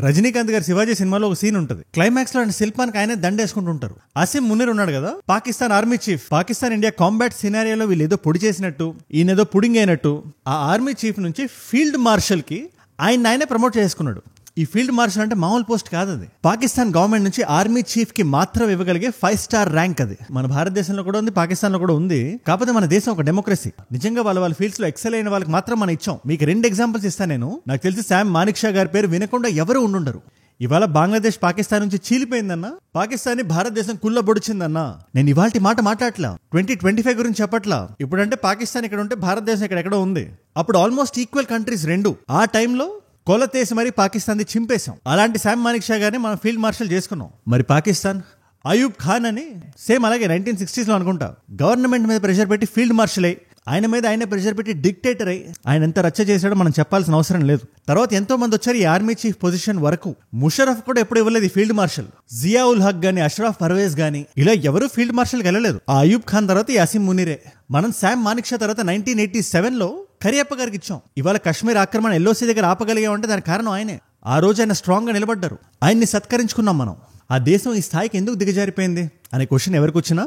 రజనీకాంత్ గారి శివాజీ సినిమాలో ఒక సీన్ ఉంటుంది. క్లైమాక్స్ లో ఆయన శిల్పానికి ఆయనే దండేసుకుంటుంటారు. అసీం మునీర్ ఉన్నాడు కదా, Pakistan army chief. Pakistan India combat సినారియోలో వీళ్ళు ఏదో పొడి చేసినట్టు, ఈయన ఏదో పుడింగ్ అయినట్టు ఆ ఆర్మీ చీఫ్ నుంచి ఫీల్డ్ మార్షల్ కి ఆయనే ప్రమోట్ చేసుకున్నాడు. ఈ ఫీల్డ్ మార్షల్ అంటే మామూలు పోస్ట్ కాదు అది. పాకిస్తాన్ గవర్నమెంట్ నుంచి ఆర్మీ చీఫ్ కి మాత్రం ఇవ్వగలిగే 5 స్టార్ ర్యాంక్ అది. మన భారతదేశంలో కూడా ఉంది, పాకిస్తాన్ లో కూడా ఉంది. కాకపోతే మన దేశం ఒక డెమోక్రసీ. నిజంగా వాళ్ళ ఫీల్డ్స్ లో ఎక్సెల్ అయిన వాళ్ళకి మాత్రం మనం ఇచ్చాం. మీకు 2 ఎగ్జాంపుల్స్ ఇస్తాను నేను. నాకు తెలిసి శామ్ మానిక్షా గారి పేరు వినకుండా ఎవరు ఉండుండరు. ఇవాళ బంగ్లాదేశ్ పాకిస్తాన్ నుంచి చీలిపోయిందన్నా, పాకిస్తాన్ భారతదేశం కుళ్ళబొడిచిందన్నా, నేను ఇవాళ మాట మాట్లాడలా, 2025 గురించి చెప్పట్లా. ఇప్పుడంటే పాకిస్తాన్ ఇక్కడ ఉంటే భారతదేశం ఎక్కడెక్కడో ఉంది. అప్పుడు ఆల్మోస్ట్ ఈక్వల్ కంట్రీస్ రెండు. ఆ టైంలో కొలతేసి మరి పాకిస్తాన్ చింపేశాం. అలాంటి శామ్ మానిక్షా గారిని మనం ఫీల్డ్ మార్షల్ చేసుకున్నాం. మరి పాకిస్తాన్ అయూబ్ ఖాన్ అని సేమ్ అలాగే 1960s లో అనుకుంటా గవర్నమెంట్ మీద ప్రెషర్ పెట్టి ఫీల్డ్ మార్షల్ అయ్యి, ఆయన మీద ఆయనే ప్రెషర్ పెట్టి డిక్టేటర్ అయ్యి ఆయన ఎంత రచ్చ చేశాడో మనం చెప్పాల్సిన అవసరం లేదు. తర్వాత ఎంతో మంది వచ్చారు ఈ ఆర్మీ చీఫ్ పొజిషన్ వరకు. ముషరఫ్ కూడా ఎప్పుడు ఇవ్వలేదు ఈ ఫీల్డ్ మార్షల్. జియాఉల్ హక్ గాని, అష్రఫ్ పర్వేజ్ గాని ఇలా ఎవరు ఫీల్డ్ మార్షల్కి వెళ్ళలేదు. ఆ అయూబ్ ఖాన్ తర్వాత ఈ అసీం మునీరే. మనం శామ్ మానిక్షా తర్వాత 1987 లో కరియప్ప గారికి ఇచ్చాం. ఇవాళ కశ్మీర్ ఆక్రమణ ఎల్ఓసి దగ్గర ఆపగలిగామంటే దానికి కారణం ఆయనే. ఆ రోజు ఆయన స్ట్రాంగ్ గా నిలబడ్డారు. ఆయన్ని సత్కరించుకున్నాం మనం. ఆ దేశం ఈ స్థాయికి ఎందుకు దిగజారిపోయింది అనే క్వశ్చన్ ఎవరికి వచ్చినా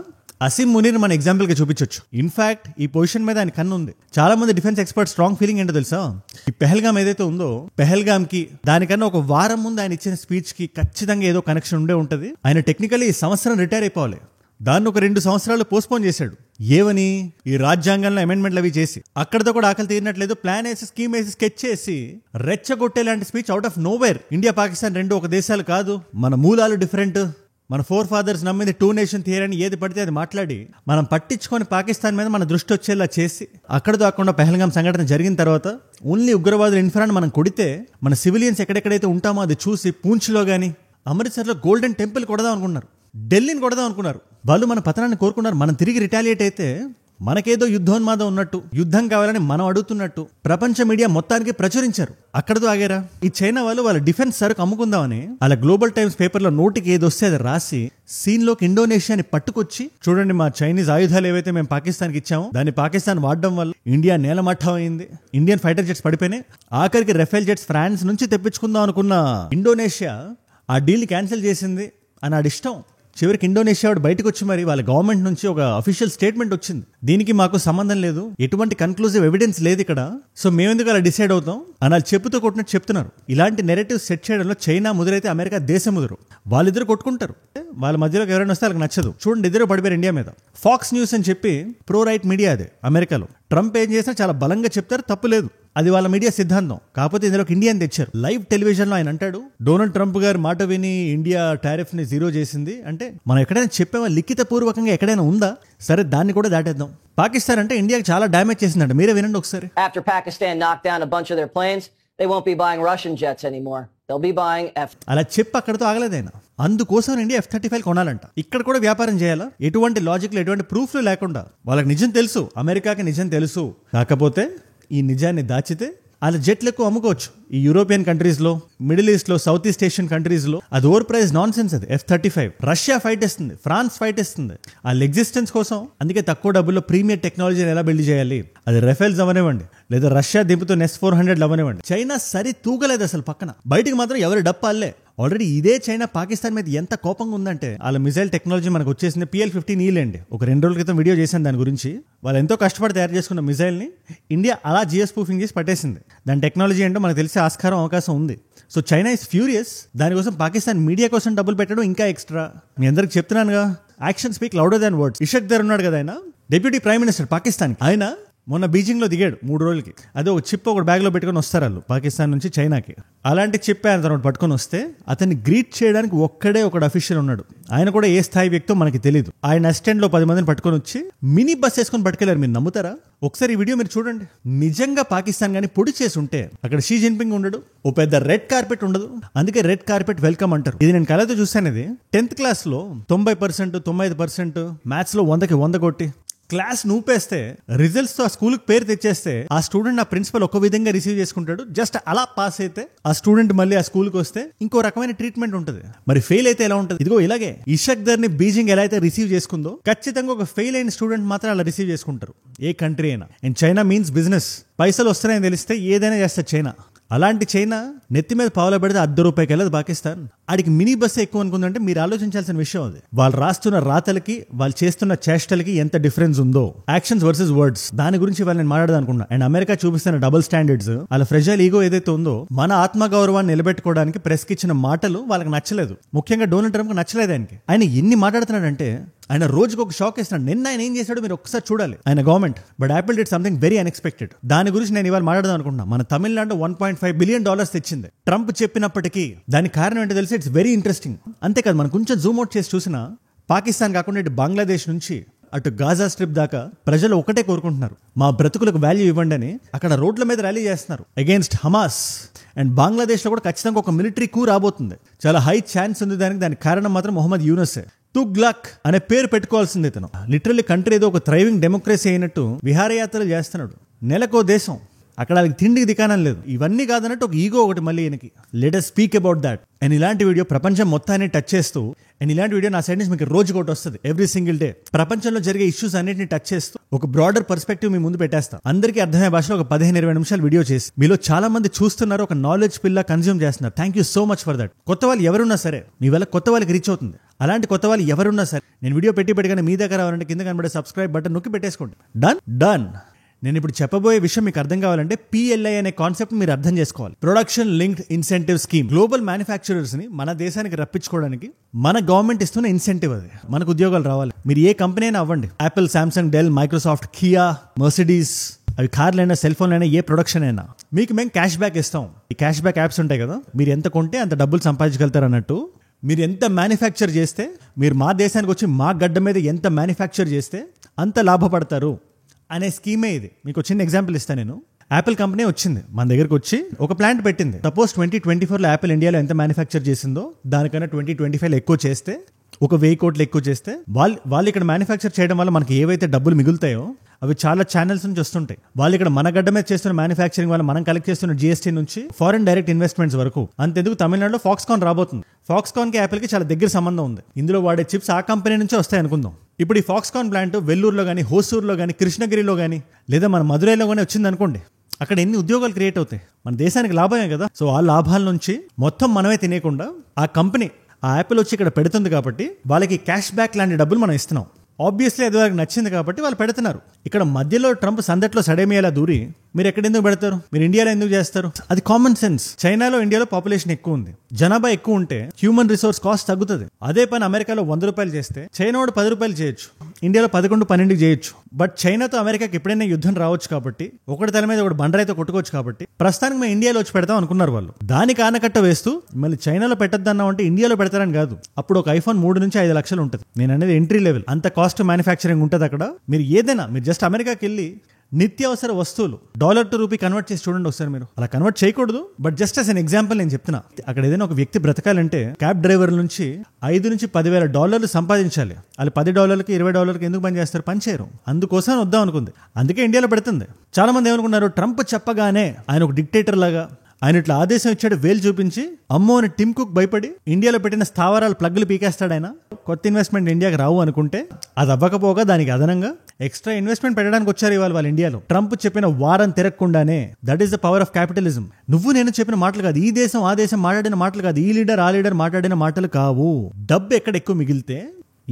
అసీం మునీర్ మన ఎగ్జాంపుల్ గా చూపించొచ్చు. ఇన్ఫాక్ట్ ఈ పొజిషన్ మీద ఆయన కన్ను ఉంది. చాలా మంది డిఫెన్స్ ఎక్స్పర్ట్ స్ట్రాంగ్ ఫీలింగ్ ఏంటో తెలుసా, ఈ పెహల్గామ్ ఏదైతే ఉందో, పెహల్గామ్ కి దానికన్నా ఒక వారం ముందు ఆయన ఇచ్చిన స్పీచ్ కి ఖచ్చితంగా ఏదో కనెక్షన్ ఉండే ఉంటది. ఆయన టెక్నికల్లీ ఈ సంవత్సరం రిటైర్ అయిపోవాలి. దాన్ని ఒక 2 సంవత్సరాలు పోస్ట్పోన్ చేశాడు. ఏవని? ఈ రాజ్యాంగంలో అమెండ్మెంట్లు అవి చేసి అక్కడితో కూడా ఆకలి తీరినట్లేదు. ప్లాన్ వేసి, స్కీమ్ వేసి, స్కెచ్ చేసి రెచ్చగొట్టేలాంటి speech out of nowhere. India Pakistan రెండు ఒక దేశాలు కాదు, మన మూలాలు డిఫరెంట్, మన ఫోర్ ఫాదర్స్ నమ్మింది 2 నేషన్ థియరీ అని ఏది పడితే అది మాట్లాడి మనం పట్టించుకొని పాకిస్తాన్ మీద మన దృష్టి వచ్చేలా చేసి అక్కడ దాకుండా పెహల్గాం సంఘటన జరిగిన తర్వాత ఓన్లీ ఉగ్రవాదుల ఇన్ఫ్రాని మనం కొడితే మన సివిలియన్స్ ఎక్కడెక్కడైతే ఉంటామో అది చూసి పూంచ్లో కానీ అమృత్సర్లో గోల్డెన్ టెంపుల్ కొడదాం అనుకున్నారు, ఢిల్లీని కొడదాం అనుకున్నారు. వాళ్ళు మన పతనాన్ని కోరుకున్నారు. మనం తిరిగి రిటాలియేట్ అయితే మనకేదో యుద్ధోన్మాదం ఉన్నట్టు, యుద్ధం కావాలని మనం అడుగుతున్నట్టు ప్రపంచ మీడియా మొత్తానికి ప్రచురించారు. అక్కడతో ఆగారా? ఈ చైనా వాళ్ళు వాళ్ళ డిఫెన్స్ సరుకు అమ్ముకుందామని అలా గ్లోబల్ టైమ్స్ పేపర్లో నోటికి ఏది వస్తే అది రాసి సీన్లోకి ఇండోనేషియాని పట్టుకొచ్చి, చూడండి మా చైనీస్ ఆయుధాలు ఏవైతే మేము పాకిస్తాన్కి ఇచ్చామో దాన్ని పాకిస్తాన్ వాడడం వల్ల ఇండియా నేలమట్టం అయింది, ఇండియన్ ఫైటర్ జెట్స్ పడిపోయినాయి, ఆఖరికి రఫేల్ జెట్స్ ఫ్రాన్స్ నుంచి తెప్పించుకుందాం అనుకున్న ఇండోనేషియా ఆ డీల్ క్యాన్సిల్ చేసింది అని ఆడిష్టం. చివరికి ఇండోనేషియా వాడు బయటకు వచ్చి మరి వాళ్ళ గవర్నమెంట్ నుంచి ఒక అఫీషియల్ స్టేట్మెంట్ వచ్చింది, దీనికి మాకు సంబంధం లేదు, ఎటువంటి కన్క్లూజివ్ ఎవిడెన్స్ లేదు ఇక్కడ, సో మేమెందుకు అలా డిసైడ్ అవుతాం అని వాళ్ళు చెప్పుతూ కొట్టినట్టు చెప్తున్నారు. ఇలాంటి నెరేటివ్ సెట్ చేయడంలో చైనా ముదురైతే అమెరికా దేశం ముదురు. వాళ్ళిద్దరు కొట్టుకుంటారు. వాళ్ళ మధ్యలోకి ఎవరైనా వస్తే వాళ్ళకి నచ్చదు. చూడండి, ఇద్దరు పడిపోయారు ఇండియా మీద. ఫాక్స్ న్యూస్ అని చెప్పి ప్రో రైట్ మీడియా అదే అమెరికాలో. ట్రంప్ ఏం చేసినా చాలా బలంగా చెప్తారు, తప్పు లేదు, అది వాళ్ళ మీడియా సిద్ధాంతం. కాకపోతే ఇందులోకి ఇండియాని తెచ్చారు. లైవ్ టెలివిజన్ లో ఆయన అంటాడు, డొనాల్డ్ ట్రంప్ గారు మాట విని ఇండియా టారిఫ్ ని 0 చేసింది అంటే మనం ఎక్కడైనా చెప్పామా? లిఖిత పూర్వకంగా ఎక్కడైనా ఉందా? సరే, దాన్ని కూడా దాటేద్దాం. పాకిస్తాన్ అంటే ఇండియాకి చాలా డ్యామేజ్ చేసిందంట. మీరే వినండి ఒకసారి. After Pakistan knocked down a bunch of their planes, they won't be buying Russian jets anymore. They'll be buying అలా చెప్పి అక్కడతో ఆగలేదు ఆయన. అందుకోసం ఇండియా F-35 కొనాలంట. ఇక్కడ కూడా వ్యాపారం చేయాలా? ఎటువంటి లాజిక్లు, ఎటువంటి ప్రూఫ్లు లేకుండా. వాళ్ళకి నిజం తెలుసు, అమెరికాకి నిజం తెలుసు. కాకపోతే ఈ నిజాన్ని దాచితే అలా జెట్లు ఎక్కువ అమ్ముకోవచ్చు. ఈ యూరోపియన్ కంట్రీస్ లో, మిడిల్ ఈస్ట్ లో, సౌత్ ఈస్ట్ ఏషియన్ కంట్రీస్ లో అది ఓవర్ ప్రైస్ నాన్ సెన్స్. అది F-35. రష్యా ఫైట్ ఇస్తుంది, ఫ్రాన్స్ ఫైట్ ఇస్తుంది వాళ్ళ ఎగ్జిస్టెన్స్ కోసం. అందుకే తక్కువ డబ్బుల్లో ప్రీమియర్ టెక్నాలజీని ఎలా బిల్డ్ చేయాలి, అది రఫేల్స్ అవనివ్వండి లేదా రష్యా దింపుతో S-400 అవనివ్వండి, చైనా సరి తూగలేదు అసలు. పక్కన బయటికి మాత్రం ఎవరు డప్పాలే. ఆల్రెడీ ఇదే చైనా పాకిస్తాన్ మీద ఎంత కోపంగా ఉందంటే వాళ్ళ మిసైల్ టెక్నాలజీ మనకు వచ్చేసింది. PL-15E లేండి, ఒక 2 రోజుల క్రితం వీడియో చేశాను దాని గురించి. వాళ్ళు ఎంతో కష్టపడి తయారు చేసుకున్న మిసైల్ ని ఇండియా అలా GS స్పూఫింగ్ చేసి పట్టేసింది. దాని టెక్నాలజీ ఏంటో మనకు తెలిసే ఆస్కారం, అవకాశం ఉంది. So China is furious. దానికోసం పాకిస్తాన్ మీడియా కోసం డబ్బులు పెట్టడం ఇంకా ఎక్స్ట్రా. మీ అందరికి చెప్తున్నానుగా, action speak louder than words. Ishaq Dar ఉన్నాడు కదా, ఆయన డిప్యూటీ ప్రైమ్ మినిస్టర్ పాకిస్తాన్. ఆయన మొన్న బీజింగ్ లో దిగాడు 3 రోజులకి. అదే ఒక చిప్ ఒక బ్యాగ్ లో పెట్టుకుని వస్తారు వాళ్ళు పాకిస్తాన్ నుంచి చైనాకి. అలాంటి చిప్ ఆయన తర్వాత పట్టుకొని వస్తే అతన్ని గ్రీట్ చేయడానికి ఒక్కడే ఒకడు అఫీషియల్ ఉన్నాడు. ఆయన కూడా ఏ స్థాయి వ్యక్తో మనకి తెలియదు. ఆయన అసిస్టెంట్ లో 10 మందిని పట్టుకొని వచ్చి మినీ బస్ వేసుకొని పట్టుకెళ్లారు. మీరు నమ్ముతారా? ఒకసారి ఈ వీడియో మీరు చూడండి. నిజంగా పాకిస్తాన్ గానీ పొడి చేసి ఉంటే అక్కడ షీ జిన్పింగ్ ఉండడు, ఓ పెద్ద రెడ్ కార్పెట్ ఉండదు. అందుకే రెడ్ కార్పెట్ వెల్కమ్ అంటారు. ఇది నేను కళతో చూసాను. ఇది 10th క్లాస్ లో 90%, 95%, మ్యాథ్స్ లో 100కి 100 కొట్టి క్లాస్ నూపేస్తే, రిజల్ట్స్ తో ఆ స్కూల్ పేరు తెచ్చేస్తే ఆ స్టూడెంట్ ఆ ప్రిన్సిపల్ ఒక విధంగా రిసీవ్ చేసుకుంటాడు. జస్ట్ అలా పాస్ అయితే ఆ స్టూడెంట్ మళ్ళీ ఆ స్కూల్కి వస్తే ఇంకో రకమైన ట్రీట్మెంట్ ఉంటుంది. మరి ఫెయిల్ అయితే ఎలా ఉంటుంది? ఇదిగో ఇలాగే ఇషక్ దర్ ని బీజింగ్ ఎలా అయితే రిసీవ్ చేసుకుందో ఖచ్చితంగా ఒక ఫెయిల్ అయిన స్టూడెంట్ మాత్రం అలా రిసీవ్ చేసుకుంటారు ఏ కంట్రీ అయినా. And China means business. పైసలు వస్తున్నాయని తెలిస్తే ఏదైనా చేస్తారు చైనా. అలాంటి చైనా నెత్తి మీద పావులో పెడితే ₹10 వెళ్ళదు పాకిస్తాన్. ఆడికి మినీ బస్సు ఎక్కువ అనుకుందంటే మీరు ఆలోచించాల్సిన విషయం అది. వాళ్ళు రాస్తున్న రాతలకి వాళ్ళు చేస్తున్న చేష్టలకి ఎంత డిఫరెన్స్ ఉందో. యాక్షన్స్ వర్సెస్ వర్డ్స్, దాని గురించి వాళ్ళు నేను మాట్లాడదాం అనుకున్నా. అండ్ అమెరికా చూపిస్తున్న డబుల్ స్టాండర్డ్స్, వాళ్ళ ఫ్రెజైల్ ఈగో ఏదైతే ఉందో, మన ఆత్మగౌరవాన్ని నిలబెట్టుకోవడానికి ప్రెస్ కి ఇచ్చిన మాటలు వాళ్ళకి నచ్చలేదు. ముఖ్యంగా డొనాల్డ్ ట్రంప్ నచ్చలేదు. ఆయన ఎన్ని మాట్లాడుతున్నాడంటే ఆయన రోజుకు ఒక షాక్ ఇస్తున్నాడు. నిన్న ఆయన ఏం చేశాడు మీరు ఒకసారి చూడాలి ఆయన government. But Apple did something very unexpected. దాని గురించి నేను ఇవాళ మాట్లాడదాం అనుకుంటున్నా. మన తమిళనాడు $1.5 బిలియన్ తెచ్చింది ట్రంప్ చెప్పినప్పటికీ. దానికి కారణం ఏంటో తెలిసి ఇట్స్ వెరీ ఇంట్రెస్టింగ్. అంతేకాదు మనం కొంచెం జూమ్ అవుట్ చేసి చూసినా పాకిస్తాన్ కాకుండా ఇటు బంగ్లాదేశ్ నుంచి అటు గాజా స్ట్రిప్ దాకా ప్రజలు ఒకటే కోరుకుంటున్నారు, మా బ్రతుకులకు వాల్యూ ఇవ్వండి అని. అక్కడ రోడ్ల మీద ర్యాలీ చేస్తున్నారు అగేన్స్ట్ హమాస్. అండ్ బంగ్లాదేశ్ లో కూడా ఖచ్చితంగా ఒక మిలిటరీ కూ రాబోతుంది. చాలా హై ఛాన్స్ ఉంది దానికి కారణం మాత్రం మొహమ్మద్ యూనసే. తుగ్లక్ అనే పేరు పెట్టుకోవాల్సింది ఇతను. లిటరల్లీ కంట్రీ ఏదో ఒక థ్రైవింగ్ డెమోక్రసీ అయినట్టు విహారయాత్రలు చేస్తున్నాడు. నెలకో దేశం, అక్కడ వాళ్ళకి తిండికి దికానం లేదు. ఇవన్నీ కాదన్నట్టు ఒక ఈగో ఒకటి మళ్ళీ ఈయనకి. Let us speak about that. And ఇలాంటి వీడియో ప్రపంచం మొత్తాన్ని టచ్ చేస్తూ, అండ్ ఇలాంటి వీడియో నా సైడ్ నుంచి మీకు రోజుకి ఒకటి వస్తుంది ఎవ్రీ సింగిల్ డే. ప్రపంచంలో జరిగే ఇష్యూస్ అన్నింటిని టచ్ చేస్తూ ఒక బ్రాడర్ పర్స్పెక్టివ్ మీ ముందు పెట్టేస్తాం. అందరికీ అర్థమయ్యే భాషలో ఒక 15-20 నిమిషాలు వీడియో చేసి మీలో చాలా మంది చూస్తున్నారు, ఒక నాలెడ్జ్ పిల్ల కన్జ్యూమ్ చేస్తున్నారు. Thank you so much for that. కొత్త వాళ్ళు ఎవరున్నా సరే మీ వల్ల కొత్త వాళ్ళకి రీచ్ అవుతుంది. అలాంటి కొత్త వాళ్ళు ఎవరున్నా సరే నేను వీడియో పెట్టగానే మీ దగ్గర రావాలంటే కింద కనబడే సబ్స్క్రైబ్ బటన్ నొక్కి పెట్టేసుకోండి. డన్. నేను ఇప్పుడు చెప్పబోయే విషయం మీకు అర్థం కావాలంటే PLI అనే కాన్సెప్ట్ మీరు అర్థం చేసుకోవాలి. Production linked incentive scheme. Global manufacturers ని మన దేశానికి రప్పించుకోవడానికి మన గవర్నమెంట్ ఇస్తున్న ఇన్సెంటివ్ అది. మనకు ఉద్యోగాలు రావాలి. మీరు ఏ కంపెనీ అయినా అవ్వండి, Apple, Samsung, Dell, Microsoft, Kia, Mercedes, అవి కార్లైనా, సెల్ ఫోన్లైనా, ఏ ప్రొడక్షన్ అయినా మీకు మేము క్యాష్ బ్యాక్ ఇస్తాం. ఈ క్యాష్ బ్యాక్ యాప్స్ ఉంటాయి కదా, మీరు ఎంత కొంటే అంత డబ్బులు సంపాదించగలుగుతారు అన్నట్టు. మీరు ఎంత మ్యానుఫ్యాక్చర్ చేస్తే, మీరు మా దేశానికి వచ్చి మా గడ్డ మీద ఎంత మ్యానుఫ్యాక్చర్ చేస్తే అంత లాభపడతారు అనే స్కీమే ఇది. మీకు చిన్న ఎగ్జాంపుల్ ఇస్తాను నేను. యాపిల్ కంపెనీ వచ్చింది మన దగ్గరకు వచ్చి ఒక ప్లాంట్ పెట్టింది. సపోజ్ 2024లో యాపిల్ ఇండియాలో ఎంత మ్యానుఫ్యాక్చర్ చేసిందో దానికన్నా 2025లో ఎక్కువ చేస్తే, ఒక 1000 కోట్లు ఎక్కువ చేస్తే, వాళ్ళు ఇక్కడ మ్యానుఫ్యాక్చర్ చేయడం వల్ల మనకి ఏవైతే డబ్బులు మిగులుతాయో అవి చాలా ఛానల్స్ నుంచి వస్తుంటాయి. వాళ్ళు ఇక్కడ మన గడ్డ మీద చేస్తున్న మ్యానుఫ్యాక్చరింగ్ వల్ల మనం కలెక్ట్ చేస్తున్న GST నుంచి ఫారెన్ డైరెక్ట్ ఇన్వెస్ట్మెంట్స్ వరకు. అంతెందుకు తమిళనాడులో ఫాక్స్కాన్ రాబోతుంది. ఫాక్స్కాన్ కి యాపిల్ కి చాలా దగ్గర సంబంధం ఉంది. ఇందులో వాడే చిప్స్ ఆ కంపెనీ నుంచే వస్తాయి అనుకుందాం. ఇప్పుడు ఈ ఫాక్స్కాన్ ప్లాంట్ వెల్లూరులో కానీ, హోసూరులో కానీ, కృష్ణగిరిలో కానీ, లేదా మన మధురైలో కానీ వచ్చింది అనుకోండి, అక్కడ ఎన్ని ఉద్యోగాలు క్రియేట్ అవుతాయి, మన దేశానికి లాభమే కదా. సో ఆ లాభాల నుంచి మొత్తం మనమే తినేయకుండా ఆ కంపెనీ, ఆ యాపిల్ వచ్చి ఇక్కడ పెడుతుంది కాబట్టి వాళ్ళకి క్యాష్ బ్యాక్ లాంటి డబ్బులు మనం ఇస్తున్నాం. ఆబ్వియస్లీ అది వాళ్ళకి నచ్చింది కాబట్టి వాళ్ళు పెడుతున్నారు. ఇక్కడ మధ్యలో ట్రంప్ సందట్లో సడేమియాలా దూరి మీరు ఎక్కడ ఎందుకు పెడతారు, మీరు ఇండియాలో ఎందుకు చేస్తారు? అది కామన్ సెన్స్. చైనాలో, ఇండియాలో పాపులేషన్ ఎక్కువ ఉంది, జనాభా ఎక్కువ ఉంటే హ్యూమన్ రిసోర్స్ కాస్ట్ తగ్గుతుంది. అదే పని అమెరికాలో ₹100 చేస్తే చైనా ₹10 చేయొచ్చు, ఇండియాలో 11-12 చేయొచ్చు. బట్ చైనాతో అమెరికాకి ఎప్పుడైనా యుద్ధం రావచ్చు కాబట్టి, ఒకటి తల మీద ఒకటి బండరాయితో కొట్టుకోవచ్చు కాబట్టి ప్రస్తుతానికి మేము ఇండియాలో వచ్చి పెడతాం అనుకున్నారు వాళ్ళు. దానికి ఆనకట్ట వేస్తూ మళ్ళీ చైనాలో పెట్టద్దన్నాం అంటే ఇండియాలో పెడతారని కాదు. అప్పుడు ఒక iPhone 3 నుంచి 5 లక్షలు ఉంటుంది. నేను అనేది ఎంట్రీ లెవెల్. అంత కాస్ట్ మ్యానుఫ్యాక్చరింగ్ ఉంటుంది అక్కడ. మీరు ఏదైనా, మీరు జస్ట్ అమెరికాకి వెళ్ళి నిత్యావసర వస్తువులు $1 to రూపీ కన్వర్ట్ చేసి చూడండి ఒకసారి. మీరు అలా కన్వర్ట్ చేయకూడదు, but just as an example నేను చెప్తున్నా. అక్కడ ఏదైనా ఒక వ్యక్తి బ్రతకాలంటే క్యాబ్ డ్రైవర్ నుంచి $5,000 నుంచి $10,000 సంపాదించాలి. వాళ్ళు $10కి $20కి ఎందుకు పని చేస్తారు? పని చేయరు. అందుకోసం వద్దాం అనుకుంది, అందుకే ఇండియాలో పెడుతుంది. చాలా మంది ఏమనుకున్నారు, ట్రంప్ చెప్పగానే ఆయన ఒక డిక్టేటర్ లాగా, ఆయన ఇట్లా ఆదేశం ఇచ్చాడు, వేలు చూపించి అమ్మో అని టిమ్ కుక్ భయపడి ఇండియాలో పెట్టిన స్థావరాలు ప్లగ్లు పీకేస్తాడు ఆయన, కొత్త ఇన్వెస్ట్మెంట్ ఇండియాకి రావు అనుకుంటే అది అవ్వకపోగా దానికి అదనంగా ఎక్స్ట్రా ఇన్వెస్ట్మెంట్ పెట్టడానికి వచ్చారు ఇవాళ వాళ్ళు ఇండియాలో. ట్రంప్ చెప్పిన వారం తిరగకుండానే. That is the power of capitalism. నువ్వు నేను చెప్పిన మాటలు కాదు, ఈ దేశం ఆ దేశం మాట్లాడిన మాటలు కాదు, ఈ లీడర్ ఆ లీడర్ మాట్లాడిన మాటలు కావు. డబ్బు ఎక్కడ ఎక్కువ మిగిలితే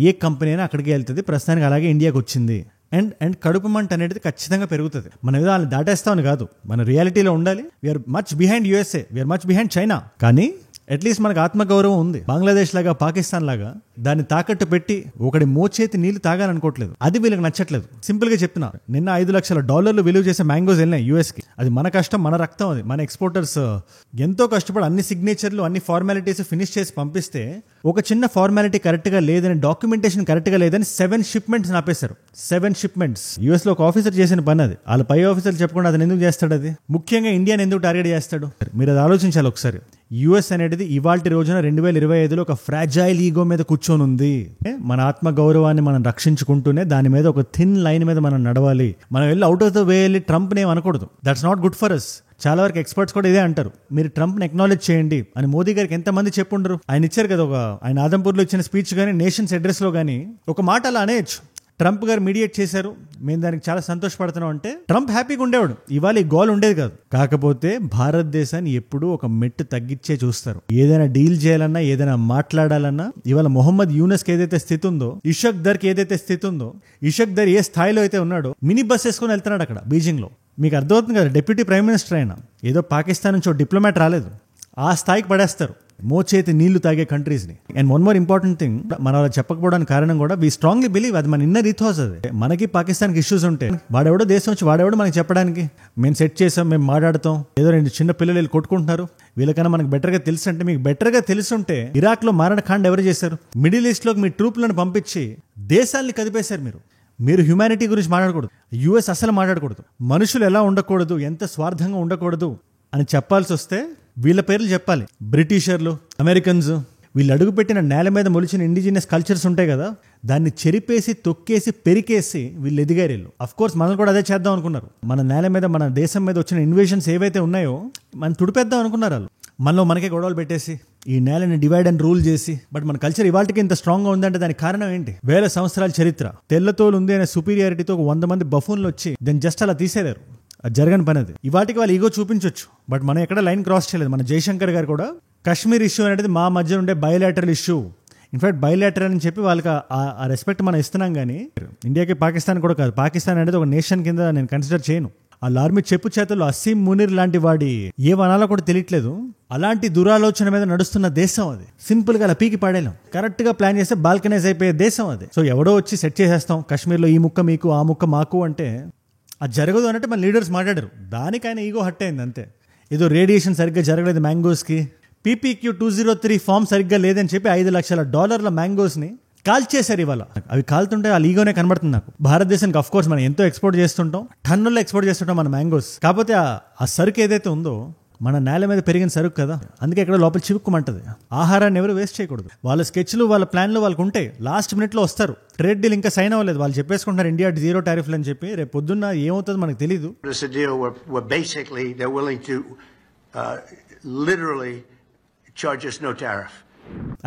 ఏ కంపెనీ అయినా అక్కడికి వెళ్తుంది. ప్రస్తుతానికి అలాగే ఇండియాకి వచ్చింది. అండ్ కడుపు మంట అనేది ఖచ్చితంగా పెరుగుతుంది. మనం ఏదో వాళ్ళని దాటేస్తామని కాదు, మన రియాలిటీలో ఉండాలి. We're much behind USA, we're much behind China. కానీ అట్లీస్ట్ మనకు ఆత్మగౌరవం ఉంది. బంగ్లాదేశ్ లాగా, పాకిస్తాన్ లాగా దాన్ని తాకట్టు పెట్టి ఒకటి మోచేతి నీళ్లు తాగాలనుకోవట్లేదు. అది వీళ్ళకి నచ్చట్లేదు. సింపుల్ గా చెప్తున్నారు, నిన్న $5 లక్షల విలువ చేసే మ్యాంగోస్ వెళ్ళినాయి US కి. అది మన కష్టం, మన రక్తం. అది మన ఎక్స్పోర్టర్స్ ఎంతో కష్టపడి అన్ని సిగ్నేచర్లు, అన్ని ఫార్మాలిటీస్ ఫినిష్ చేసి పంపిస్తే ఒక చిన్న ఫార్మాలిటీ కరెక్ట్ గా లేదని, డాక్యుమెంటేషన్ కరెక్ట్ గా లేదని 7 షిప్మెంట్స్ ఆపేశారు. 7 షిప్మెంట్స్. US లో ఒక ఆఫీసర్ చేసిన పని అది. వాళ్ళ పై ఆఫీసర్ చెప్పకుండా అతను ఎందుకు చేస్తాడు? అది ముఖ్యంగా ఇండియాని ఎందుకు టార్గెట్ చేస్తాడు? మీరు అది ఆలోచించాలి ఒకసారి. US అనేది ఇవాల్టి రోజున 2025లో ఒక ఫ్రాజైల్ ఈగో మీద కూర్చొని ఉంది. మన ఆత్మ గౌరవాన్ని మనం రక్షించుకుంటూనే దాని మీద ఒక థిన్ లైన్ మీద మనం నడవాలి. మనం వెళ్ళి అవుట్ ఆఫ్ ద వే వెళ్ళి ట్రంప్ నేమ్ అనకూడదు. That's not good for us. చాలా వరకు ఎక్స్పర్ట్స్ కూడా ఇదే అంటారు, మీరు ట్రంప్ని ఎక్నాలెడ్జ్ చేయండి అని. మోదీ గారికి ఎంతమంది చెప్పుండరు? ఆయన ఇచ్చారు కదా, ఆయన ఆదంపూర్లో ఇచ్చిన స్పీచ్ కానీ, నేషన్స్ అడ్రస్ లో కానీ ఒక మాట అలా అనేయచ్చు. ట్రంప్ గారు మీడియేట్ చేశారు, మేము దానికి చాలా సంతోషపడుతున్నాం అంటే ట్రంప్ హ్యాపీగా ఉండేవాడు, ఇవాళ ఈ గోల్ ఉండేది కాదు. కాకపోతే భారతదేశాన్ని ఎప్పుడూ ఒక మెట్టు తగ్గించే చూస్తారు. ఏదైనా డీల్ చేయాలన్నా, ఏదైనా మాట్లాడాలన్నా, ఇవాళ మొహమ్మద్ యూనస్కి ఏదైతే స్థితి ఉందో, ఇషక్ దర్కి ఏదైతే స్థితి ఉందో, ఇషక్ దర్ ఏ స్థాయిలో అయితే ఉన్నాడో మినీ బస్ వేసుకొని వెళ్తున్నాడు అక్కడ బీజింగ్ లో. మీకు అర్థమవుతుంది కదా, డిప్యూటీ ప్రైమ్ మినిస్టర్ అయినా ఏదో పాకిస్తాన్ నుంచి ఒక డిప్లొమాట్ రాలేదు, ఆ స్థాయికి పడేస్తారు మోచేతి నీళ్లు తాగే కంట్రీస్ని. And one more important thing, మన అలా చెప్పకపోవడానికి కారణం కూడా వీ స్ట్రాంగ్లీ బిలీవ్, అది మన ఇన్నర్ ఇథోస్. అది మనకి పాకిస్తాన్కి ఇష్యూస్ ఉంటాయి, వాడెవడో దేశం వచ్చి వాడెవడో మనకి చెప్పడానికి మేము సెట్ చేసాం, మేము మాట్లాడతాం, ఏదో 2 చిన్న పిల్లలు వెళ్ళి కొట్టుకుంటున్నారు, వీళ్ళకన్నా మనకు బెటర్గా తెలుసు అంటే, మీకు బెటర్గా తెలుసుంటే ఇరాక్లో మారణకాండ ఎవరు చేశారు? మిడిల్ ఈస్ట్లోకి మీ ట్రూప్లను పంపించి దేశాల్ని కదిపేశారు. మీరు హ్యుమానిటీ గురించి మాట్లాడకూడదు, యుఎస్ అసలు మాట్లాడకూడదు, మనుషులు ఎలా ఉండకూడదు, ఎంత స్వార్థంగా ఉండకూడదు అని చెప్పాల్సి వస్తే వీళ్ళ పేర్లు చెప్పాలి. బ్రిటిషర్లు, అమెరికన్స్, వీళ్ళు అడుగుపెట్టిన నేల మీద మొలిచిన ఇండిజినియస్ కల్చర్స్ ఉంటాయి కదా, దాన్ని చెరిపేసి, తొక్కేసి, పెరికేసి వీళ్ళు ఎదిగారు. వీళ్ళు అఫ్ కోర్స్ మనల్ని కూడా అదే చేద్దాం అనుకున్నారు. మన నేల మీద, మన దేశం మీద వచ్చిన ఇన్వేషన్స్ ఏవైతే ఉన్నాయో మనం తుడిపేద్దాం అనుకున్నారు వాళ్ళు. మనలో మనకే గొడవలు పెట్టేసి ఈ నేలని డివైడ్ అండ్ రూల్ చేసి. బట్ మన కల్చర్ ఇవాళకి ఇంత స్ట్రాంగ్గా ఉందంటే దానికి కారణం ఏంటి? వేల సంవత్సరాల చరిత్ర, తెల్లతోలు ఉంది అనే సుపీరియారిటీతో 100 మంది బఫూన్లు వచ్చి దాన్ని జస్ట్ అలా తీసేదారు. అది జరగని పని. అది ఇవాటికి వాళ్ళు ఈగో చూపించవచ్చు, బట్ మనం ఎక్కడ లైన్ క్రాస్ చేయలేదు. మన జయశంకర్ గారు కూడా కాశ్మీర్ ఇష్యూ అనేది మా మధ్య ఉండే బయోలాటరల్ ఇష్యూ, ఇన్ఫాక్ట్ బయోలాటరల్ అని చెప్పి వాళ్ళకి ఆ రెస్పెక్ట్ మనం ఇస్తున్నాం. కానీ ఇండియాకి పాకిస్తాన్ కూడా కాదు, పాకిస్తాన్ అనేది ఒక నేషన్ కింద నేను కన్సిడర్ చేయను. వాళ్ళ ఆర్మీ చెప్పు చేతుల్లో అసీం మునీర్ లాంటి వాడి ఏ వనాలో కూడా తెలియట్లేదు, అలాంటి దురాలోచన మీద నడుస్తున్న దేశం అది. సింపుల్ గా అలా పీకి పాడేలాం, కరెక్ట్ గా ప్లాన్ చేస్తే బాల్కనైజ్ అయిపోయే దేశం అది. సో ఎవడో వచ్చి సెట్ చేసేస్తాం కాశ్మీర్లో ఈ ముక్క మీకు, ఆ ముక్క మాకు అంటే అది జరగదు అన్నట్టు మన లీడర్స్ మాట్లాడారు. దానికైనా ఈగో హట్ అయింది అంతే. ఏదో రేడియేషన్ సరిగ్గా జరగలేదు మ్యాంగోస్కి, PPQ 203 ఫామ్ సరిగ్గా లేదని చెప్పి $5 లక్షల మ్యాంగోస్ని కాల్చేశారు ఇవాళ. అవి కాలుతుంటే ఆ ఈగోనే కనబడుతుంది నాకు. భారతదేశానికి అఫ్ కోర్స్ మనం ఎంతో ఎక్స్పోర్ట్ చేస్తుంటాం, టన్నుల్లో ఎక్స్పోర్ట్ చేస్తుంటాం మన మ్యాంగోస్. కాకపోతే ఆ సరుకు ఏదైతే ఉందో మన నేల మీద పెరిగిన సరుకు కదా, అందుకే ఇక్కడ లోపల చివుక్కుమంటది. ఆహారాన్ని ఎవరు వేస్ట్ చేయకూడదు. వాళ్ళ స్కెచ్లు, వాళ్ళ ప్లాన్లు వాళ్ళకు ఉంటాయి, లాస్ట్ మినిట్లో వస్తారు. ట్రేడ్ డీల్ ఇంకా సైన్ అవ్వలేదు, వాళ్ళు చెప్పేసుకుంటారు ఇండియా 0 టారిఫ్లు అని చెప్పి. రేపు పొద్దున్న ఏమవుతుందో మనకు తెలియదు. Charge us no tariff.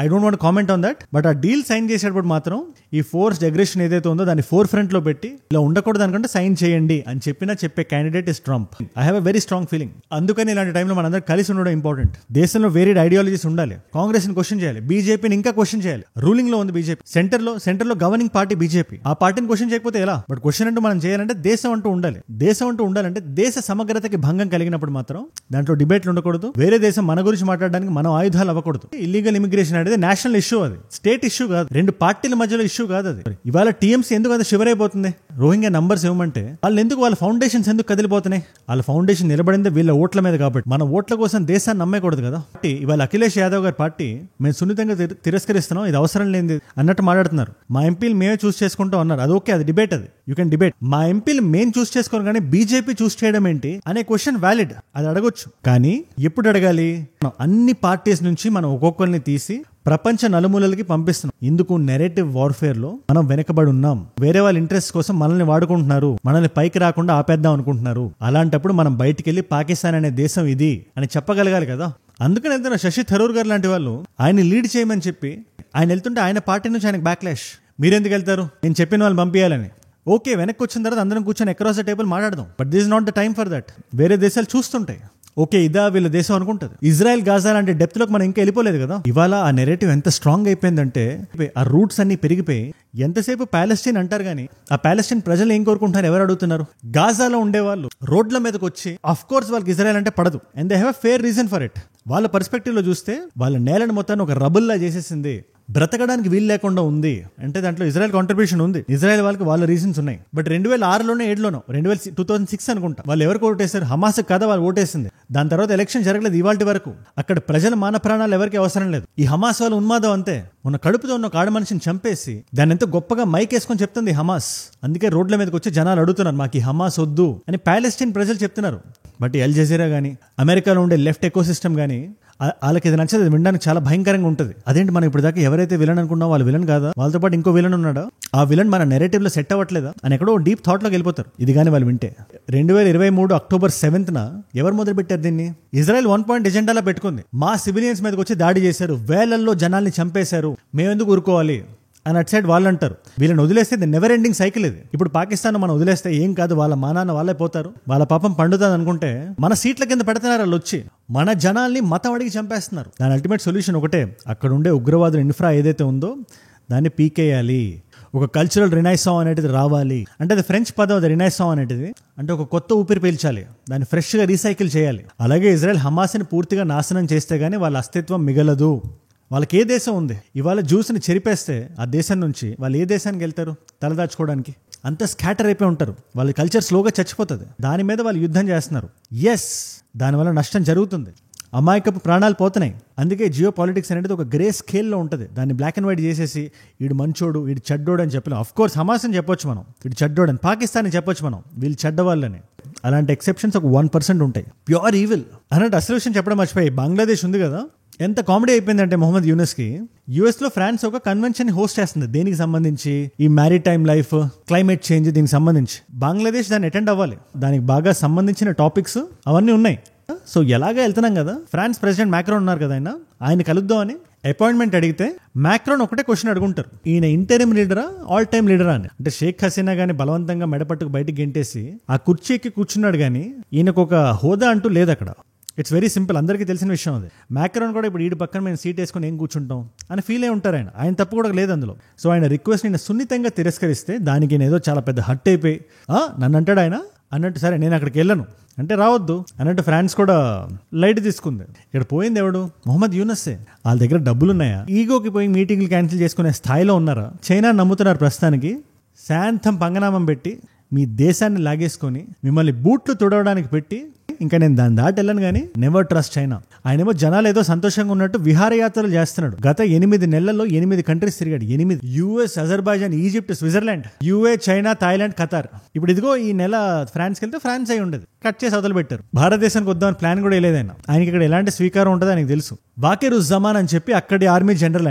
I don't want comment on that. But ఆ డీల్ సైన్ చేసేటప్పుడు మాత్రం ఈ ఫోర్స్డ్ అగ్రెషన్ ఏదైతే ఉందో దాన్ని ఫోర్ ఫ్రంట్ లో పెట్టి ఇలా ఉండకూడదు అనుకుంటే సైన్ చేయండి అని చెప్పే candidate is Trump. I have a very strong feeling. అందుకని ఇలాంటి టైంలో మనందరం కలిసి ఉండడం ఇంపార్టెంట్. దేశంలో వేరియడ్ ఐడియాలజీస్ ఉండాలి. కాంగ్రెస్ ని క్వశ్చన్ చేయాలి, బీజేపీని ఇంకా క్వశ్చన్ చేయాలి. రూలింగ్ లో ఉంది బీజేపీ, సెంటర్ లో గవర్నింగ్ పార్టీ బీజేపీ. ఆ పార్టీని క్వశ్చన్ చేయకపోతే ఎలా? బట్ క్వశ్చన్ అంటూ మనం చేయాలంటే దేశం అంటూ ఉండాలి. దేశం అంటూ ఉండాలంటే దేశ సమగ్రతకి భంగం కలిగినప్పుడు మాత్రం దాంట్లో డిబేట్లు ఉండకూడదు. వేరే దేశం మన గురించి మాట్లాడడానికి మనం ఆయుధాలు అవ్వకూడదు. ఇల్లీగల్ ఇమిగ్రేషన్ అనేది నేషనల్ ఇష్యూ, అది స్టేట్ ఇష్యూ కాదు, రెండు పార్టీల మధ్యలో ఇష్యూ కాదు అది. ఇవాళ టీఎంసీ ఎందుకు అది షివర్ అయిపోతుంది? రోహింగ్యా నంబర్స్ ఇవ్వమంటే వాళ్ళు ఎందుకు, వాళ్ళ ఫౌండేషన్స్ ఎందుకు కదిలిపోతున్నాయి? వాళ్ళ ఫౌండేషన్ నిలబడింది వీళ్ళ ఓట్ల మీద కాబట్టి. మన ఓట్ల కోసం దేశాన్ని నమ్మకూడదు కదా. ఇవాళ అఖిలేష్ యాదవ్ గారి పార్టీ మేము సున్నితంగా తిరస్కరిస్తున్నాం, ఇది అవసరం లేనిది అన్నట్టు మాట్లాడుతున్నారు. మా ఎంపీలు మేమే చూస్ చేసుకుంటాం అన్నారు. అది ఓకే, అది డిబేట్, అది యూ కెన్ డిబేట్. మా ఎంపీలు మేము చూస్ చేసుకోరు కానీ బీజేపీ చూస్ చేయడం ఏంటి అనే క్వశ్చన్ వ్యాలిడ్, అది అడగొచ్చు. కానీ ఎప్పుడు అడగాలి? అన్ని పార్టీస్ నుంచి మనం ఒక్కొక్కరిని తీసి ప్రపంచ నలుమూలలకి పంపిస్తున్నాం. ఇందుకు నెరేటివ్ వార్ఫేర్ లో మనం వెనకబడి ఉన్నాం. వేరే వాళ్ళ ఇంట్రెస్ట్ కోసం మనల్ని వాడుకుంటున్నారు, మనల్ని పైకి రాకుండా ఆపేద్దాం అనుకుంటున్నారు. అలాంటప్పుడు మనం బయటికి వెళ్ళి పాకిస్తాన్ అనే దేశం ఇది అని చెప్పగలగాలి కదా. అందుకని వెళ్తున్న శశి థరూర్ గారు లాంటి వాళ్ళు ఆయన లీడ్ చేయమని చెప్పి ఆయన వెళ్తుంటే ఆయన పార్టీ నుంచి ఆయనకు బ్యాక్లాష్. మీరెందుకు వెళ్తారు, నేను చెప్పిన వాళ్ళు పంపించాలని. ఓకే, వెనక్కి వచ్చిన తర్వాత అందరం కూర్చొని అక్రాస్ ద టేబుల్ మాట్లాడదాం. But this is not the time for that. వేరే దేశాలు చూస్తుంటాయి, ఓకే ఇదా వీళ్ళ దేశం అనుకుంటుంది. ఇజ్రాయెల్ గాజా లాంటి డెప్త్ లోకి మనం ఇంకా వెళ్ళిపోలేదు కదా. ఇవాళ ఆ నెరేటివ్ ఎంత స్ట్రాంగ్ అయిపోయిందంటే ఆ రూట్స్ అన్ని పెరిగిపోయి ఎంతసేపు ప్యాలెస్టైన్ అంటారు కానీ ఆ ప్యాలెస్టైన్ ప్రజలు ఏం కోరుకుంటున్నారు, ఎవరు అడుగుతున్నారు? గాజాలో ఉండే వాళ్ళు రోడ్ల మీదకి వచ్చి, అఫ్ కోర్స్ వాళ్ళకి ఇజ్రాయెల్ అంటే పడదు and they have a fair reason for it. వాళ్ళ పర్స్పెక్టివ్ లో చూస్తే వాళ్ళ నేలను మొత్తాన్ని ఒక రబుల్లా చేసేసింది, బ్రతకడానికి వీలు లేకుండా ఉంది అంటే దాంట్లో ఇజ్రాయెల్ కాంట్రిబ్యూషన్ ఉంది. ఇజ్రాయెల్ వాళ్ళకి వాళ్ళ రీజన్స్ ఉన్నాయి. బట్ 2006లోనే 7లోనో 2006 అనుకుంటా వాళ్ళు ఎవరికి ఓటేశారు? హమాస్ కదా వాళ్ళు ఓటేసింది. దాని తర్వాత ఎలక్షన్ జరగలేదు ఇవాళ వరకు. అక్కడ ప్రజల మాన ప్రాణాలు ఎవరికి అవసరం లేదు. ఈ హమాస్ వాళ్ళు ఉన్మాదం అంతే. ఉన్న కడుపుతో ఉన్న ఒక ఆడ మనిషిని చంపేసి దాన్ని ఎంతో గొప్పగా మైక్ వేసుకొని చెప్తుంది హమాస్. అందుకే రోడ్ల మీదకి వచ్చి జనాలు అడుగుతున్నారు మాకు ఈ హమాస్ వద్దు అని ప్యాలెస్టైన్ ప్రజలు చెప్తున్నారు. బట్ ఎల్ జజీరా కానీ అమెరికాలో ఉండే లెఫ్ట్ ఎకో సిస్టమ్ కానీ వాళ్ళకి ఇది నచ్చదు, వినడానికి చాలా భయంకరంగా ఉంటుంది. అదేంటి మనం ఇప్పుడు దాకా ఎవరైతే విలన్ అనుకున్నాం వాళ్ళు విలన్ కాదా, వాళ్ళతో పాటు ఇంకో విలన్ ఉన్నాడా, ఆ విలన్ మన నెరేటివ్ లో సెట్ అవ్వట్లేదా అని ఎక్కడో డీప్ థాట్ లోకి వెళ్ళిపోతారు. ఇది కానీ వాళ్ళు వింటే 2023 అక్టోబర్ 7న ఎవరు మొదలు పెట్టారు దీన్ని? ఇజ్రాయెల్ 1 పాయింట్ ఎజెండాలో పెట్టుకుంది. మా సివిలియన్స్ మీదకి వచ్చి దాడి చేశారు, వేలల్లో జనాల్ని చంపేశారు, మేమెందుకు ఊరుకోవాలి అని అటు సైడ్ వాళ్ళు అంటారు. వీళ్ళని వదిలేస్తే ఇది నెవర్ ఎండింగ్ సైకిల్ ఇది. ఇప్పుడు పాకిస్తాన్ మనం వదిలేస్తే ఏం కాదు, వాళ్ళ మానాన్న వాళ్ళే పోతారు, వాళ్ళ పాపం పండుతుంది అనుకుంటే మన సీట్ల కింద పెడుతున్నారు వాళ్ళు వచ్చి, మన జనాల్ని మతం అడిగి చంపేస్తున్నారు. దాని అల్టిమేట్ సొల్యూషన్ ఒకటే, అక్కడ ఉండే ఉగ్రవాదుల ఇన్ఫ్రా ఏదైతే ఉందో దాన్ని పీకేయాలి. ఒక కల్చరల్ రినైసాన్స్ అనేది రావాలి. అంటే అది ఫ్రెంచ్ పదం, అది రినైసాన్స్ అనేది అంటే ఒక కొత్త ఊపిరి పీల్చాలి, దాన్ని ఫ్రెష్గా రీసైకిల్ చేయాలి. అలాగే ఇజ్రాయెల్ హమాస్ని పూర్తిగా నాశనం చేస్తే గానీ వాళ్ళ అస్తిత్వం మిగలదు. వాళ్ళకి ఏ దేశం ఉంది? ఇవాళ జ్యూస్ని చెరిపేస్తే ఆ దేశం నుంచి వాళ్ళు ఏ దేశానికి వెళ్తారు తలదాచుకోవడానికి? అంత స్కాటర్ అయిపోయి ఉంటారు. వాళ్ళ కల్చర్ స్లోగా చచ్చిపోతుంది. దాని మీద వాళ్ళు యుద్ధం చేస్తున్నారు. ఎస్, దానివల్ల నష్టం జరుగుతుంది, అమాయకపు ప్రాణాలు పోతున్నాయి. అందుకే జియో పాలిటిక్స్ అనేది ఒక గ్రే స్కేల్లో ఉంటుంది. దాన్ని బ్లాక్ అండ్ వైట్ చేసేసి వీడు మంచోడు వీడు చెడ్డోడు అని చెప్పలేం. ఆఫ్ కోర్స్ హమాస్ అని చెప్పొచ్చు మనం, వీడు చెడ్డోడు అని. పాకిస్తాన్ చెప్పొచ్చు మనం, వీళ్ళు చెడ్డవాళ్ళని. అలాంటి ఎక్సెప్షన్స్ ఒక 1% ఉంటాయి. ప్యూర్ ఈవిల్ అన్నట్టు అసలు విషయం చెప్పడం మర్చిపోయి, బంగ్లాదేశ్ ఉంది కదా, ఎంత కామెడీ అయిపోయిందంటే మొహమ్మద్ యూనస్కి యూఎస్లో ఫ్రాన్స్ ఒక కన్వెన్షన్ హోస్ట్ చేస్తుంది దేనికి సంబంధించి, ఈ మ్యారిటైమ్ లైఫ్, క్లైమేట్ చేంజ్, దీనికి సంబంధించి. బంగ్లాదేశ్ దాన్ని అటెండ్ అవ్వాలి, దానికి బాగా సంబంధించిన టాపిక్స్ అవన్నీ ఉన్నాయి. సో ఎలాగా వెళ్తున్నాం కదా, ఫ్రాన్స్ ప్రెసిడెంట్ మ్యాక్రోన్ ఉన్నారు కదా, ఆయన కలుద్దామని అపాయింట్మెంట్ అడిగితే మ్యాక్రోన్ ఒకటే క్వశ్చన్ అడుగుంటారు, ఈయన ఇంటరిమ్ లీడరా ఆల్ టైమ్ లీడరా అని. అంటే షేక్ హసీనా గానీ బలవంతంగా మెడపట్టుకు బయటికి గెంటేసి ఆ కుర్చీకి కూర్చున్నాడు కానీ ఈయనకు ఒక హోదా అంటూ లేదు అక్కడ. ఇట్స్ వెరీ సింపుల్, అందరికీ తెలిసిన విషయం అది. మ్యాక్రోన్ కూడా ఇప్పుడు ఈడు పక్కన మేము సీట్ వేసుకొని ఏం కూర్చుంటాం అని ఫీల్ అయి ఉంటారు. ఆయన తప్పు కూడా లేదు అందులో. సో ఆయన రిక్వెస్ట్ నేను సున్నితంగా తిరస్కరిస్తే దానికి నేను ఏదో చాలా పెద్ద హర్ట్ అయిపోయి నన్ను అంటాడు ఆయన అన్నట్టు, సరే నేను అక్కడికి వెళ్ళను అంటే రావద్దు అన్నట్టు ఫ్రాన్స్ కూడా లైట్ తీసుకుంది. ఇక్కడ పోయింది ఎవడు? మొహమ్మద్ యూనస్సే. వాళ్ళ దగ్గర డబ్బులు ఉన్నాయా? ఈగోకి పోయి మీటింగ్లు క్యాన్సిల్ చేసుకునే స్థాయిలో ఉన్నారా? చైనా నమ్ముతున్నారు ప్రస్తుతానికి. శాంతం పంగనామం పెట్టి మీ దేశాన్ని లాగేసుకొని మిమ్మల్ని బూట్లు తుడవడానికి పెట్టి ఇంకా నేను దాన్ని దాటి వెళ్ళను కానీ నెవర్ ట్రస్ట్ చైనా. ఆయనేమో జనాలు ఏదో సంతోషంగా ఉన్నట్టు విహారయాత్రలు చేస్తున్నాడు. గత 8 నెలల్లో 8 కంట్రీస్ తిరిగాడు. 8 US, Azerbaijan, Egypt, Switzerland, UAE, China, Thailand, Qatar. ఇప్పుడు ఇదిగో ఈ నెల ఫ్రాన్స్కి వెళ్తే ఫ్రాన్స్ అయి ఉండేది, కట్ చేసి అవతలు పెట్టారు. భారతదేశానికి వద్దామని ప్లాన్ కూడా వేయలేదు ఆయన. ఆయనకి ఇక్కడ ఎలాంటి స్వీకారం ఉంటుందో ఆయనకు తెలుసు. వాకిరుజ్జమాన్ అని చెప్పి అక్కడి ఆర్మీ జనరల్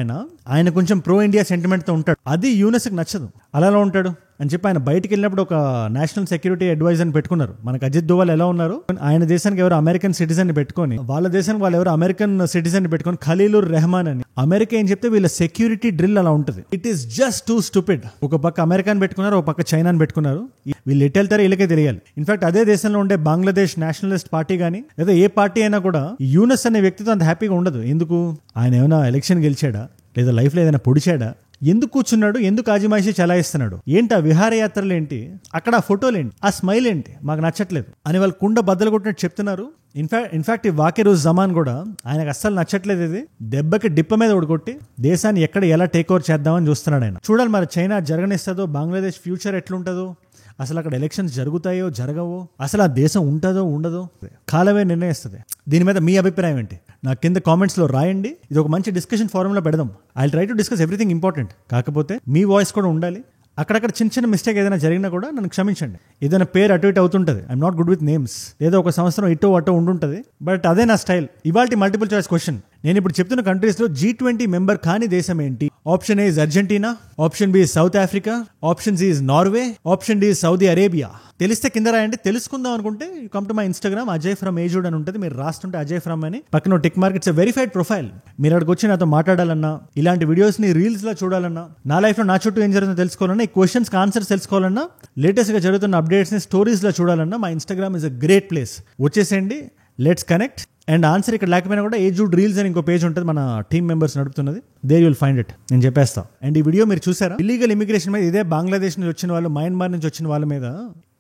ఆయన కొంచెం ప్రో ఇండియా సెంటిమెంట్తో ఉంటాడు. అది యూనస్కి నచ్చదు. అలా ఉంటాడు అని చెప్పి ఆయన బయటికి వెళ్ళినప్పుడు ఒక నేషనల్ సెక్యూరిటీ అడ్వైజర్ని పెట్టుకున్నారు. మనకు అజిత్ దోవల్ ఎలా ఉన్నారు, ఆయన దేశానికి ఎవరు అమెరికన్ సిటిజన్ ని పెట్టుకొని, వాళ్ళ దేశానికి వాళ్ళు ఎవరు అమెరికన్ సిటిజన్ ని పెట్టుకొని ఖలీలుర్ రెహమాన్ అని. అమెరికా ఏం చెప్తే వీళ్ళ సెక్యూరిటీ డ్రిల్ అలా ఉంటుంది. It is just two stupid. ఒక పక్క అమెరికాని పెట్టుకున్నారు, ఒక పక్క చైనాని పెట్టుకున్నారు. వీళ్ళు ఎటు వెళ్తారో వీళ్ళకే తెలియాలి. ఇన్ఫాక్ట్ అదే దేశంలో ఉండే బంగ్లాదేశ్ నేషనలిస్ట్ పార్టీ కానీ లేదా ఏ పార్టీ అయినా కూడా యూనస్ అనే వ్యక్తితో అంత హ్యాపీగా ఉండదు. ఎందుకు? ఆయన ఏమైనా ఎలక్షన్ గెలిచాడా లేదా లైఫ్లో ఏదైనా పొడిచాడా? ఎందుకు కూర్చున్నాడు? ఎందుకు ఆజిమాయిషి చలాయిస్తున్నాడు? ఏంటి ఆ విహారయాత్రలు ఏంటి, అక్కడ ఆ ఫోటోలు ఏంటి, ఆ స్మైల్ ఏంటి, మాకు నచ్చట్లేదు అని వాళ్ళు కుండ బద్దలు కొట్టినట్టు చెప్తున్నారు. ఇన్ఫాక్ట్ ఈ వాకిరుజ్జమాన్ కూడా ఆయనకు అస్సలు నచ్చట్లేదు. ఇది దెబ్బకి డిప్ప మీద ఒడిగొట్టి దేశాన్ని ఎక్కడ ఎలా టేక్ ఓవర్ చేద్దామని చూస్తున్నాడు ఆయన. చూడాలి మరి చైనా జరగనిస్తుందో, బంగ్లాదేశ్ ఫ్యూచర్ ఎట్లుంటుందో, అసలు అక్కడ ఎలక్షన్స్ జరుగుతాయో జరగవో, అసలు ఆ దేశం ఉంటుందో ఉండదో కాలమే నిర్ణయిస్తుంది. దీని మీద మీ అభిప్రాయం ఏంటి? నాకు కింద కామెంట్స్లో రాయండి. ఇది ఒక మంచి డిస్కషన్ ఫోరంలో పెడదాం. I try to discuss everything important. కాకపోతే మీ వాయిస్ కూడా ఉండాలి. అక్కడక్కడ చిన్న మిస్టేక్ ఏదైనా జరిగినా కూడా నన్ను క్షమించండి. ఏదైనా పేరు అటు ఇటు అవుతుంటుంది. I'm not good with names. ఏదో ఒక సంవత్సరం ఇటో అటో ఉండుంటుంది, బట్ అదే నా స్టైల్. ఇవాల్టి మల్టిపుల్ చాయిస్ క్వశ్చన్. నేను ఇప్పుడు చెప్తున్న కంట్రీస్లో G20 మెంబర్ కాని దేశం ఏంటి? Option A is Argentina, option B South Africa, option C is Norway, option D Saudi Arabia. తెలిస్తే కింద రాయండి. తెలుసుకుందాం అనుకుంటే you come to my Instagram, Ajay from ఏజూడ్ అని ఉంటుంది. మీరు రాస్తుంటే అజయ్ ఫ్రమ్ అని పక్కన tick mark. It's a verified profile. మీరు అక్కడికి వచ్చి నాతో మాట్లాడాలన్నా, ఇలాంటి వీడియోస్ ని రీల్స్ లో చూడాలన్నా, నా లైఫ్ లో నా చుట్టూ ఏం జరుగుతుందో తెలుసుకోవాలన్నా, ఈ క్వశ్చన్స్ కి ఆన్సర్స్ తెలుసుకోవాలన్నా, లేటెస్ట్ గా జరుగుతున్న అప్డేట్స్ ని స్టోరీస్ లో చూడాలన్నా మా Instagram is a great place. వచ్చేసేయండి, లెట్స్ కనెక్ట్. అండ్ ఆన్సర్ ఇక్కడ లేకపోయినా కూడా ఏజూడ్ రీల్స్ అని ఇంకో పేజ్ ఉంటుంది, మన టీమ్ మెంబర్స్ నడుపుతున్నది. There you will find it. నేను చెప్పేస్తా. అండ్ ఈ వీడియో మీరు చూసారా? ఇల్లీగల్ ఇమిగ్రేషన్ మీద, ఇదే బంగ్లాదేశ్ నుంచి వచ్చిన వాళ్ళు, మయన్మార్ నుంచి వచ్చిన వాళ్ళ మీద,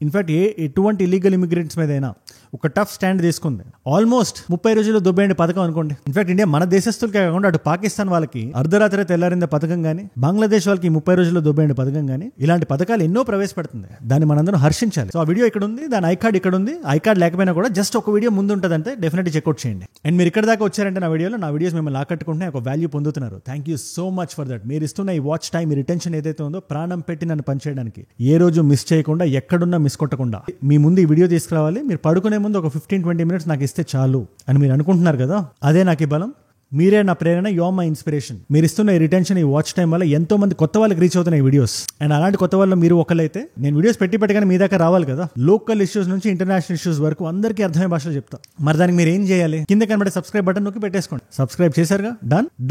ఇన్ఫాక్ట్ ఎటువంటి ఇల్లీగల్ ఇమిగ్రెంట్స్ మీద అయినా ఒక టఫ్ స్టాండ్ తీసుకుంది. ఆల్మోస్ట్ 30 రోజుల్లో దుబ్బేయండి పథకం అనుకోండి. ఇన్ఫాక్ట్ ఇండియా మన దేశస్తులకే కాకుండా అటు పాకిస్తాన్ వాళ్ళకి అర్ధరాత్రి తెల్లారిందే పథకం కానీ, బంగ్లాదేశ్ వాళ్ళకి 30 రోజుల్లో దుబ్బేయండి పథకం కానీ, ఇలాంటి పథకాలు ఎన్నో ప్రవేశపెడుతుంది. దాన్ని మనందరం హర్షించాలి. సో ఆ వీడియో ఇక్కడ ఉంది, దాని ఐకార్డ్ ఇక్కడ ఉంది. ఐకార్డ్ లేకపోయినా కూడా జస్ట్ ఒక వీడియో ముందు ఉంటుందంటే డెఫినెట్లీ చెక్అౌట్ చేయండి. అండ్ మీరు ఇక్కడ దాకా వచ్చారంటే నా వీడియోస్ మిమ్మల్ని ఆకట్టుకుంటే ఒక వాల్యూ పొందుతున్నారు. Thank you so much for that. మీరు ఇస్తున్న ఈ వాచ్ టైం, మీ రిటెన్షన్ ఏదైతే ఉందో, ప్రాణం పెట్టి నన్ను పనిచేయడానికి, ఏ రోజు మిస్ చేయకుండా, ఎక్కడున్నా మిస్ కొట్టకుండా మీ ముందు ఈ వీడియో తీసుకురావాలి. మీరు పడుకునే ముందు ఒక 15-20 మినిట్స్ నాకు ఇస్తే చాలు అని మీరు అనుకుంటున్నారు కదా, అదే నాకు ఈ బలం. మీరే నా ప్రేరణ, యు ఆర్ మై ఇన్స్పిరేషన్. మీరు ఇస్తున్న ఈ రిటెన్షన్, ఈ వాచ్ టైం వల్ల ఎంతో మంది కొత్త వాళ్ళకి రీచ్ అవుతున్నాయి వీడియోస్. అండ్ అలాంటి కొత్త వాళ్ళు మీరు ఒకళ్ళైతే, నేను వీడియోస్ పెట్టగానే మీ దాకా రావాలి కదా. లోకల్ ఇష్యూస్ నుంచి ఇంటర్నేషనల్ ఇష్యూస్ వరకు అందరికీ అర్థమయ్యే భాషలో చెప్తా. మరి దానికి మీరు ఏం చేయాలి? కింద కనబడే సబ్స్క్రైబ్ బటన్ నొక్కి పెట్టేసుకోండి. సబ్స్క్రైబ్ చేశారుగా,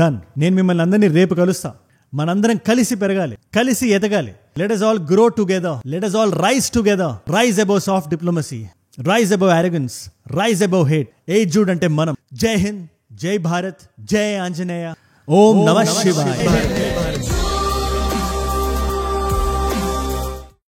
డన్. నేను మిమ్మల్ని అందరినీ రేపు కలుస్తా. మనందరం కలిసి పెరగాలి, కలిసి ఎదగాలి. Let us all grow together. Let us all rise together. Rise above soft diplomacy. Rise above arrogance. Rise above hate. ఏజూడ్ అంటే మనం. జై హింద్, జై భారత్, జై ఆంజనేయ. ఓం నమః శివాయ.